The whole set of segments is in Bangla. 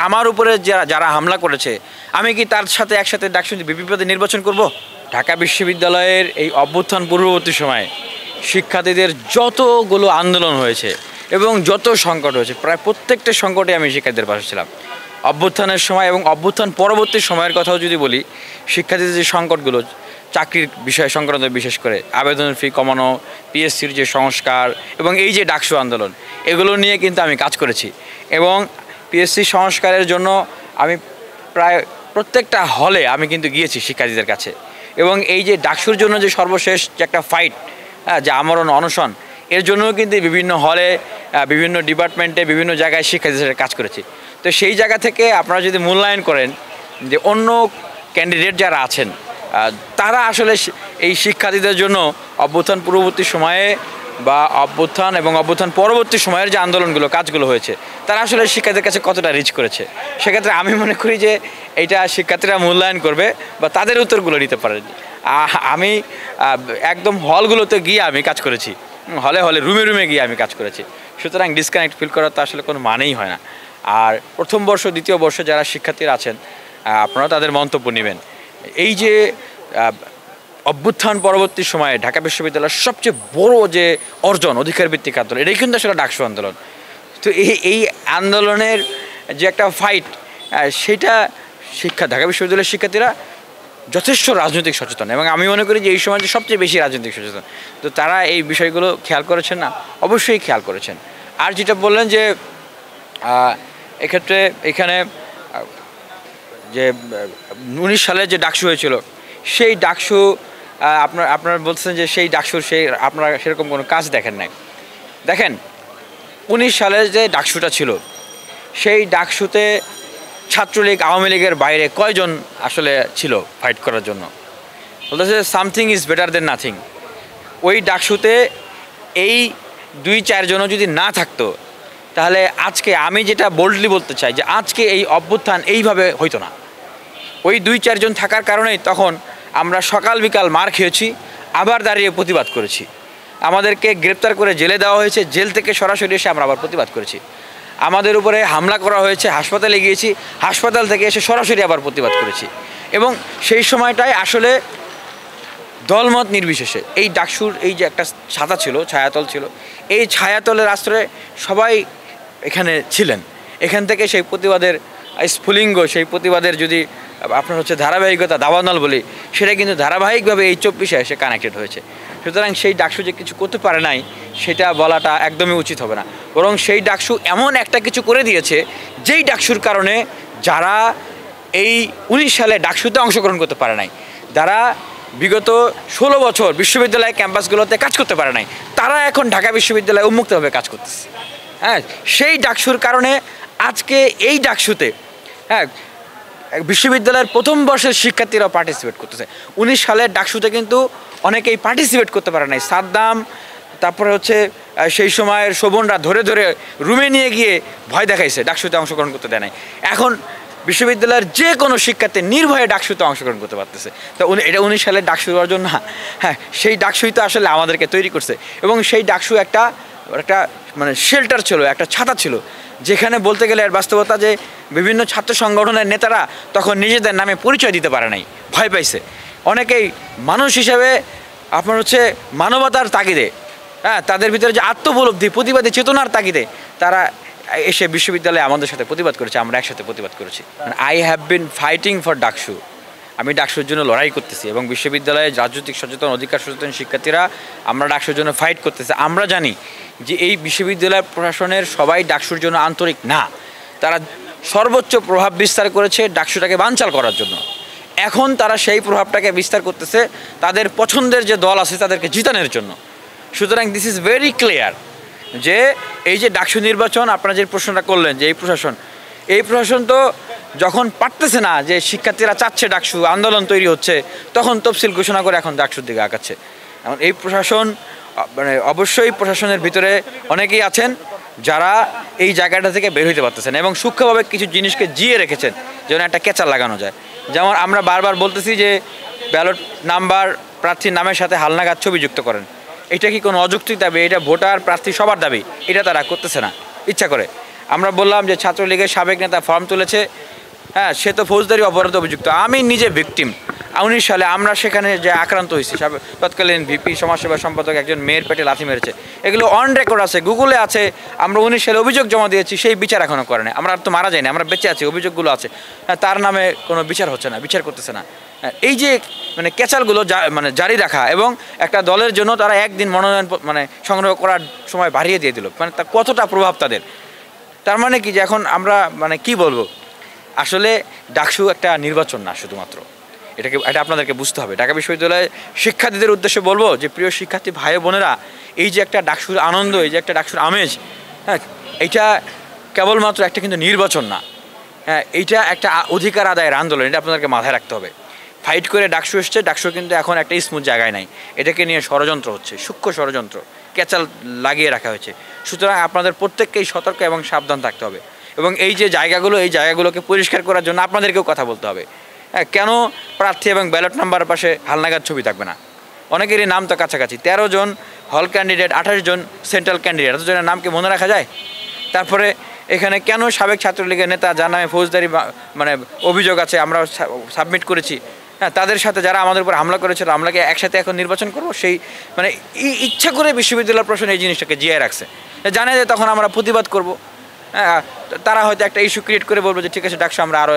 আমার উপরে যারা হামলা করেছে আমি কি তার সাথে একসাথে ডাকসু বিপি পদে নির্বাচন করব? ঢাকা বিশ্ববিদ্যালয়ের এই অভ্যুত্থান পূর্ববর্তী সময়ে শিক্ষার্থীদের যতগুলো আন্দোলন হয়েছে এবং যত সংকট হয়েছে, প্রায় প্রত্যেকটা সংকটে আমি শিক্ষার্থীদের পাশে ছিলাম। অভ্যুত্থানের সময় এবং অভ্যুত্থান পরবর্তী সময়ের কথাও যদি বলি, শিক্ষার্থীদের যে সংকটগুলো, চাকরির বিষয় সংক্রান্ত বিশেষ করে আবেদনের ফি কমানো, পিএসসির যে সংস্কার এবং এই যে ডাকসু আন্দোলন, এগুলো নিয়ে কিন্তু আমি কাজ করেছি। এবং পিএসসি সংস্কারের জন্য আমি প্রায় প্রত্যেকটা হলে আমি কিন্তু গিয়েছি শিক্ষার্থীদের কাছে। এবং এই যে ডাকসুর জন্য যে সর্বশেষ যে একটা ফাইট, যে আমরণ অনশন, এর জন্যও কিন্তু বিভিন্ন হলে, বিভিন্ন ডিপার্টমেন্টে, বিভিন্ন জায়গায় শিক্ষার্থীদের কাজ করেছি। তো সেই জায়গা থেকে আপনারা যদি মূল্যায়ন করেন যে অন্য ক্যান্ডিডেট যারা আছেন তারা আসলে এই শিক্ষার্থীদের জন্য অভ্যুত্থান পূর্ববর্তী সময়ে বা অভ্যুত্থান এবং অভ্যুত্থান পরবর্তী সময়ের যে আন্দোলনগুলো, কাজগুলো হয়েছে, তারা আসলে শিক্ষার্থীদের কাছে কতটা রিচ করেছে, সেক্ষেত্রে আমি মনে করি যে এইটা শিক্ষার্থীরা মূল্যায়ন করবে বা তাদের উত্তরগুলো নিতে পারে। আমি একদম হলগুলোতে গিয়ে আমি কাজ করেছি, হলে রুমে গিয়ে আমি কাজ করেছি। সুতরাং ডিসকানেক্ট ফিল করার তো আসলে কোনো মানেই হয় না। আর প্রথম বর্ষ, দ্বিতীয় বর্ষে যারা শিক্ষার্থীরা আছেন, আপনারা তাদের মন্তব্য নেবেন। এই যে অভ্যুত্থান পরবর্তী সময়ে ঢাকা বিশ্ববিদ্যালয়ের সবচেয়ে বড় যে অর্জন, অধিকার ভিত্তিক আন্দোলন, এটাই কিন্তু আসলে ডাকসু আন্দোলন। তো এই আন্দোলনের যে একটা ফাইট, সেটা ঢাকা বিশ্ববিদ্যালয়ের শিক্ষার্থীরা যথেষ্ট রাজনৈতিক সচেতন এবং আমি মনে করি যে এই সময় যে সবচেয়ে বেশি রাজনৈতিক সচেতন। তো তারা এই বিষয়গুলো খেয়াল করেছেন না? অবশ্যই খেয়াল করেছেন। আর যেটা বললেন যে এক্ষেত্রে এখানে যে 19 সালে যে ডাকসু হয়েছিল, সেই ডাকসু আপনারা বলছেন যে সেই ডাকসুর আপনারা সেরকম কোনো কাজ দেখেন নাই। দেখেন, 19 সালে যে ডাকসুটা ছিল, সেই ডাকসুতে ছাত্রলীগ, আওয়ামী লীগের বাইরে কয়জন আসলে ছিল ফাইট করার জন্য? বলতেছে something is better then nothing. ওই ডাকসুতে এই 2-4 জনও যদি না থাকতো, তাহলে আজকে আমি যেটা বোল্ডলি বলতে চাই যে আজকে এই অভ্যুত্থান এইভাবে হইতো না। ওই 2-4 জন থাকার কারণেই তখন আমরা সকাল বিকাল মার খেয়েছি, আবার দাঁড়িয়ে প্রতিবাদ করেছি। আমাদেরকে গ্রেপ্তার করে জেলে দেওয়া হয়েছে, জেল থেকে সরাসরি এসে আমরা আবার প্রতিবাদ করেছি। আমাদের উপরে হামলা করা হয়েছে, হাসপাতালে গিয়েছি, হাসপাতাল থেকে এসে সরাসরি আবার প্রতিবাদ করেছি। এবং সেই সময়টায় আসলে দলমত নির্বিশেষে এই ডাকসুর এই যে একটা ছাতা ছিল, ছায়াতল ছিল, এই ছায়াতলের আশ্রয়ে সবাই এখানে ছিলেন। এখান থেকে সেই প্রতিবাদের স্ফুলিঙ্গ, সেই প্রতিবাদের যদি আপনার ধারাবাহিকতা, দাবানল বলি, সেটা কিন্তু ধারাবাহিকভাবে এই 24-এ এসে কানেক্টেড হয়েছে। সুতরাং সেই ডাকসু যে কিছু করতে পারে নাই, সেটা বলাটা একদমই উচিত হবে না। বরং সেই ডাকসু এমন একটা কিছু করে দিয়েছে, যেই ডাকসুর কারণে যারা এই 19 সালে ডাকসুতে অংশগ্রহণ করতে পারে নাই, যারা বিগত 16 বছর বিশ্ববিদ্যালয় ক্যাম্পাসগুলোতে কাজ করতে পারে নাই, তারা এখন ঢাকা বিশ্ববিদ্যালয়ে উন্মুক্তভাবে কাজ করতেছে। হ্যাঁ, সেই ডাকসুর কারণে আজকে এই ডাকসুতে বিশ্ববিদ্যালয়ের প্রথম বর্ষের শিক্ষার্থীরাও পার্টিসিপেট করতেছে। 19 সালের ডাকসুতে কিন্তু অনেকেই পার্টিসিপেট করতে পারে নাই। সাদ্দাম, তারপরে সেই সময়ের শোভনরা ধরে রুমে নিয়ে গিয়ে ভয় দেখাইছে, ডাকসুতে অংশগ্রহণ করতে দেয় নাই। এখন বিশ্ববিদ্যালয়ের যে কোনো শিক্ষার্থী নির্ভয়ে ডাকসুতে অংশগ্রহণ করতে পারতেছে। তো এটা 19 সালের ডাকসুর অর্জন না? হ্যাঁ, সেই ডাকসুই তো আসলে আমাদেরকে তৈরি করছে। এবং সেই ডাকসু একটা মানে শেল্টার ছিল, একটা ছাতা ছিল, যেখানে বলতে গেলে এর বাস্তবতা যে বিভিন্ন ছাত্র সংগঠনের নেতারা তখন নিজেদের নামে পরিচয় দিতে পারে নাই, ভয় পাইছে। অনেকেই মানুষ হিসেবে আপনার মানবতার তাগিদে, তাদের ভিতরে যে আত্মোপলব্ধি, প্রতিবাদী চেতনার তাগিদে তারা এসে বিশ্ববিদ্যালয়ে আমাদের সাথে প্রতিবাদ করেছে, আমরা একসাথে প্রতিবাদ করেছি। I have been fighting for DUCSU. আমি ডাকসুর জন্য লড়াই করতেছি এবং বিশ্ববিদ্যালয়ে রাজনৈতিক সচেতন, অধিকার সচেতন শিক্ষার্থীরা আমরা ডাকসুর জন্য ফাইট করতেছি। আমরা জানি যে এই বিশ্ববিদ্যালয় প্রশাসনের সবাই ডাকসুর জন্য আন্তরিক না। তারা সর্বোচ্চ প্রভাব বিস্তার করেছে ডাকসুটাকে বানচাল করার জন্য। এখন তারা সেই প্রভাবটাকে বিস্তার করতেছে তাদের পছন্দের যে দল আছে তাদেরকে জিতানোর জন্য। সুতরাং দিস ইজ ভেরি ক্লিয়ার যে এই যে ডাকসু নির্বাচন, আপনারা যে প্রশ্নটা করলেন যে এই প্রশাসন তো যখন পারতেছে না, যে শিক্ষার্থীরা চাচ্ছে ডাকসু, আন্দোলন তৈরি হচ্ছে, তখন তফসিল ঘোষণা করে এখন ডাকসুর দিকে আগাচ্ছে। এখন এই প্রশাসন অবশ্যই প্রশাসনের ভিতরে অনেকেই আছেন যারা এই জায়গাটা থেকে বের হইতে পারতেছেন এবং সূক্ষ্মভাবে কিছু জিনিসকে জিয়ে রেখেছেন যেন একটা ক্যাচা লাগানো যায়। যেমন আমরা বারবার বলতেছি যে ব্যালট নাম্বার প্রার্থীর নামের সাথে হালনাগাদ ছবি যুক্ত করেন। এটা কি কোনো অযৌক্তিক দাবি? এটা ভোটার প্রার্থী সবার দাবি, এটা তারা করতেছে না ইচ্ছা করে। আমরা বললাম যে ছাত্রলীগের সাবেক নেতা ফর্ম তুলেছে, হ্যাঁ সে তো ফৌজদারি অপরাধে অভিযুক্ত। আমি নিজে ভিকটিম। 19 সালে আমরা সেখানে যে আক্রান্ত হয়েছি, তৎকালীন ভিপি সমাজসেবা সম্পাদক একজন মেয়ের পেটে লাথি মেরেছে, এগুলো অন রেকর্ড আছে, গুগলে আছে। আমরা 19 সালে অভিযোগ জমা দিয়েছি, সেই বিচার এখনও করে না। আমরা তো মারা যাইনি, আমরা বেঁচে আছি, অভিযোগগুলো আছে। হ্যাঁ, তার নামে কোনো বিচার হচ্ছে না, বিচার করতেছে না। এই যে মানে ক্যাচালগুলো মানে জারি রাখা, এবং একটা দলের জন্য তারা একদিন মনোনয়ন মানে সংগ্রহ করার সময় বাড়িয়ে দিয়ে দিল, মানে তা কতটা প্রভাব তাদের। তার মানে কি যে এখন আমরা মানে কি বলবো, আসলে ডাকসু একটা নির্বাচন না শুধুমাত্র, এটা আপনাদেরকে বুঝতে হবে। ঢাকা বিশ্ববিদ্যালয়ের শিক্ষার্থীদের উদ্দেশ্যে বলবো যে প্রিয় শিক্ষার্থী ভাই বোনেরা, এই যে একটা ডাকসুর আনন্দ, এই যে একটা ডাকসুর আমেজ, হ্যাঁ এইটা কেবলমাত্র একটা কিন্তু নির্বাচন না, হ্যাঁ এইটা একটা অধিকার আদায়ের আন্দোলন। এটা আপনাদেরকে মাথায় রাখতে হবে। ফাইট করে ডাকসু এসছে, ডাকসু কিন্তু এখন একটা স্মুথ জায়গায় নাই, এটাকে নিয়ে ষড়যন্ত্র হচ্ছে, সূক্ষ্ম ষড়যন্ত্র, ক্যাচাল লাগিয়ে রাখা হয়েছে। সুতরাং আপনাদের প্রত্যেককেই সতর্ক এবং সাবধান থাকতে হবে, এবং এই যে জায়গাগুলো, এই জায়গাগুলোকে পরিষ্কার করার জন্য আপনাদেরকেও কথা বলতে হবে। হ্যাঁ, কেন প্রার্থী এবং ব্যালট নাম্বারের পাশে হালনাগাদ ছবি থাকবে না? অনেকেরই নাম তো কাছাকাছি, 13 জন হল ক্যান্ডিডেট, 28 জন সেন্ট্রাল ক্যান্ডিডেট, এতজনের নাম কি মনে রাখা যায়? তারপরে এখানে কেন সাবেক ছাত্রলীগের নেতা যার নামে ফৌজদারি মানে অভিযোগ আছে, আমরা সাবমিট করেছি, হ্যাঁ তাদের সাথে যারা আমাদের উপর হামলা করেছিল, আমরাকে একসাথে এখন নির্বাচন করবো, সেই মানে ইচ্ছা করে বিশ্ববিদ্যালয় প্রশাসন এই জিনিসটাকে জিয়ে রাখছে, জানে যে তখন আমরা প্রতিবাদ করব। হ্যাঁ, তারা হয়তো একটা ইস্যু ক্রিয়েট করে বলবো যে ঠিক আছে ডাকসু আমরা আরও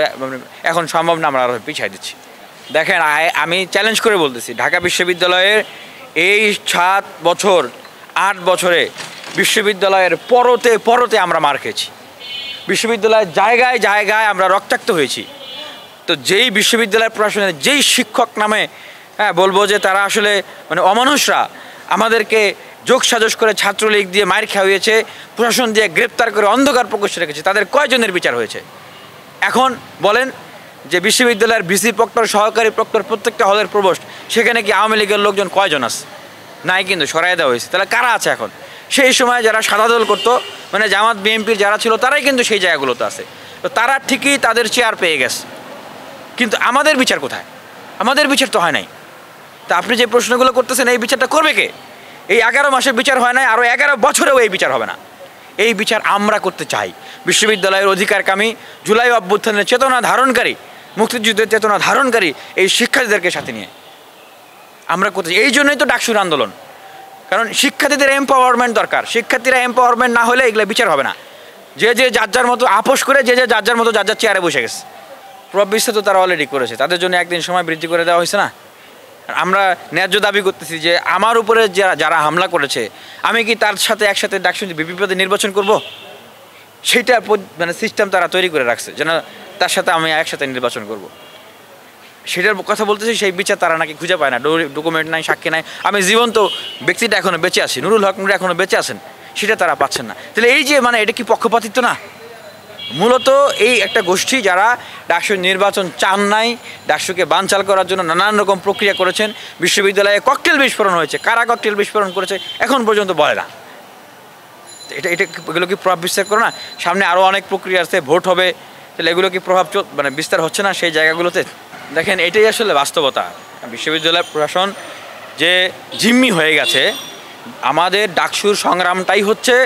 এখন সম্ভব না, আমরা আরও পিছিয়ে দিচ্ছি। দেখেন, আমি চ্যালেঞ্জ করে বলতেছি, ঢাকা বিশ্ববিদ্যালয়ের এই 7 বছর 8 বছরে বিশ্ববিদ্যালয়ের পরতে পরতে আমরা মার খেয়েছি, বিশ্ববিদ্যালয়ের জায়গায় জায়গায় আমরা রক্তাক্ত হয়েছি। তো যেই বিশ্ববিদ্যালয় প্রশাসনের যেই শিক্ষক নামে, হ্যাঁ বলবো যে তারা আসলে মানে অমানুষরা আমাদেরকে যোগসাজশ করে ছাত্রলীগ দিয়ে মাইর খাওয়িয়েছে, প্রশাসন দিয়ে গ্রেপ্তার করে অন্ধকার প্রকোষ্ঠে রেখেছে, তাদের কয়জনের বিচার হয়েছে? এখন বলেন যে বিশ্ববিদ্যালয়ের ভিসি প্রক্টর, সহকারী প্রক্টর, প্রত্যেকটা হলের প্রভোস্ট, সেখানে কি আওয়ামী লীগের লোকজন কয়জন আছে? নাই, কিন্তু সরাই দেওয়া হয়েছে। তাহলে কারা আছে এখন? সেই সময় যারা সাদা দল করতো, মানে জামাত বিএনপির যারা ছিল, তারাই কিন্তু সেই জায়গাগুলোতে আছে। তো তারা ঠিকই তাদের চেয়ার পেয়ে গেছে, কিন্তু আমাদের বিচার কোথায়? আমাদের বিচার তো হয় নাই। তা আপনি যে প্রশ্নগুলো করতেছেন, এই বিচারটা করবে কে? এই 11 মাসে বিচার হয় নাই, আরও 11 বছরেও এই বিচার হবে না। এই বিচার আমরা করতে চাই। বিশ্ববিদ্যালয়ের অধিকারকামী, জুলাই অভ্যুত্থানের চেতনা ধারণকারী, মুক্তিযুদ্ধের চেতনা ধারণকারী এই শিক্ষার্থীদেরকে সাথে নিয়ে আমরা করতে চাই। এই জন্যই তো ডাকসুর আন্দোলন, কারণ শিক্ষার্থীদের এম্পাওয়ারমেন্ট দরকার। শিক্ষার্থীরা এম্পাওয়ারমেন্ট না হলে এগুলো বিচার হবে না। যে যার যার মতো আপোষ করে, যে যার যার মতো যার যার চেয়ারে বসে গেছে। প্রবিষ্টা তো তারা অলরেডি করেছে, তাদের জন্য একদিন সময় বৃদ্ধি করে দেওয়া হয়েছে না? আমরা ন্যায্য দাবি করতেছি যে আমার উপরে যারা হামলা করেছে, আমি কি তার সাথে একসাথে ডাকসু বিপিপদে নির্বাচন করব? সেইটা মানে সিস্টেম তারা তৈরি করে রাখছে, যেন তার সাথে আমি একসাথে নির্বাচন করব। সেটার কথা বলতেছি, সেই বিচার তারা নাকি খুঁজে পায় না, ডকুমেন্ট নাই, সাক্ষী নাই। আমি জীবন্ত ব্যক্তিটা এখনও বেঁচে আছি, নুরুল হক নুর এখনও বেঁচে আছেন, সেটা তারা পাচ্ছেন না। তাহলে এই যে মানে এটা কি পক্ষপাতিত্ব না? মূলত এই একটা গোষ্ঠী যারা ডাকসু নির্বাচন চান নাই, ডাকসুকে বানচাল করার জন্য নানান রকম প্রক্রিয়া করেছেন। বিশ্ববিদ্যালয়ে ককটেল বিস্ফোরণ হয়েছে, কারা ককটেল বিস্ফোরণ করেছে এখন পর্যন্ত বলে না। এগুলো কি প্রভাব বিস্তার করে না? সামনে আরও অনেক প্রক্রিয়া আছে, ভোট হবে, তাহলে এগুলো কি প্রভাব মানে বিস্তার হচ্ছে না সেই জায়গাগুলোতে? দেখেন, এটাই আসলে বাস্তবতা। বিশ্ববিদ্যালয় প্রশাসন যে জিম্মি হয়ে গেছে, আমাদের ডাকসুর সংগ্রামটাই হচ্ছে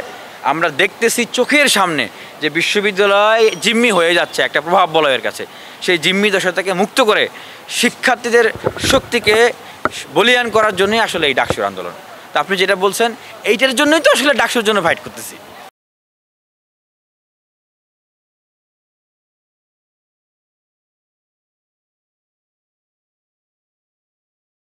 আমরা দেখতেছি চোখের সামনে যে বিশ্ববিদ্যালয় জিম্মি হয়ে যাচ্ছে একটা প্রভাব বলয়ের কাছে। সেই জিম্মি দশা থেকে মুক্ত করে শিক্ষার্থীদের শক্তিকে বলিয়ান করার জন্যই আসলে এই ডাকসুর আন্দোলন। তা আপনি যেটা বলছেন, এইটার জন্যই তো আসলে ডাকসুর জন্য ফাইট করতেছি।